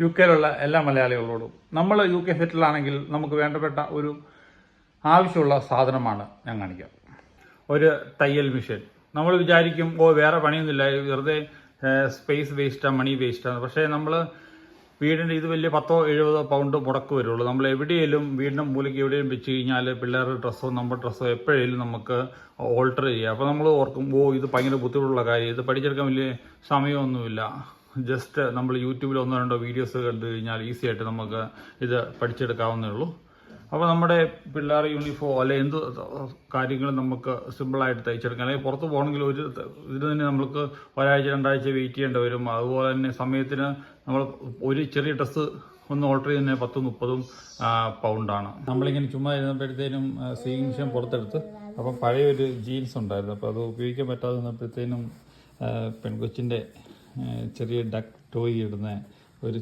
UK എല്ലാ മലയാളികളോടും, നമ്മൾ UK സെറ്റിലാണെങ്കിൽ നമുക്ക് വേണ്ടപ്പെട്ട ഒരു ആവശ്യമുള്ള സാധനമാണ് ഞാൻ കാണിക്കാം. ഒരു തയ്യൽ മെഷീൻ. നമ്മൾ വിചാരിക്കും വേറെ പണിയൊന്നുമില്ല, വെറുതെ സ്പേസ് വേസ്റ്റാണ്, മണി വേസ്റ്റാണ്. പക്ഷേ നമ്മൾ വീടിൻ്റെ ഇത് വലിയ 10-70 പൗണ്ട് മുടക്ക് വരുള്ളൂ. നമ്മൾ എവിടെയെങ്കിലും വീടിൻ്റെ മൂലയ്ക്ക് എവിടെയും വെച്ച് കഴിഞ്ഞാൽ പിള്ളേരുടെ ഡ്രസ്സോ നമ്മുടെ ഡ്രസ്സോ എപ്പോഴേലും നമുക്ക് ഓൾട്ടർ ചെയ്യാം. അപ്പോൾ നമ്മൾ ഓർക്കും ഇത് ഭയങ്കര ബുദ്ധിമുട്ടുള്ള കാര്യം, ഇത് പഠിച്ചെടുക്കാൻ വലിയ സമയമൊന്നുമില്ല. ജസ്റ്റ് നമ്മൾ യൂട്യൂബിൽ 1-2 വീഡിയോസ് കണ്ടു കഴിഞ്ഞാൽ ഈസി ആയിട്ട് നമുക്ക് ഇത് പഠിച്ചെടുക്കാവുന്നേ ഉള്ളൂ. അപ്പോൾ നമ്മുടെ പിള്ളേർ യൂണിഫോം അല്ലെ എന്ത് കാര്യങ്ങളും നമുക്ക് സിമ്പിളായിട്ട് തയ്ച്ചെടുക്കാം. അല്ലെങ്കിൽ പുറത്ത് പോകണമെങ്കിൽ ഇതിന് തന്നെ നമുക്ക് 1-2 ആഴ്ച വെയിറ്റ് ചെയ്യേണ്ടി വരും. അതുപോലെ തന്നെ സമയത്തിന് നമ്മൾ ഒരു ചെറിയ ഡ്രസ്സ് ഒന്ന് ഓൾട്ടർ ചെയ്യുന്നതിന് 10-30 പൗണ്ടാണ്. നമ്മളിങ്ങനെ ചുമ്മാ ഇരുന്നപ്പോഴത്തേനും സീയിങ് മെഷീൻ പുറത്തെടുത്ത്, അപ്പം പഴയൊരു ജീൻസ് ഉണ്ടായിരുന്നു, അപ്പോൾ അത് ഉപയോഗിക്കാൻ പറ്റാതെ വന്നപ്പോഴത്തേനും പെൺകൊച്ചിൻ്റെ ചെറിയ ഡക്ക് ടോയ് ഇടുന്ന ഒരു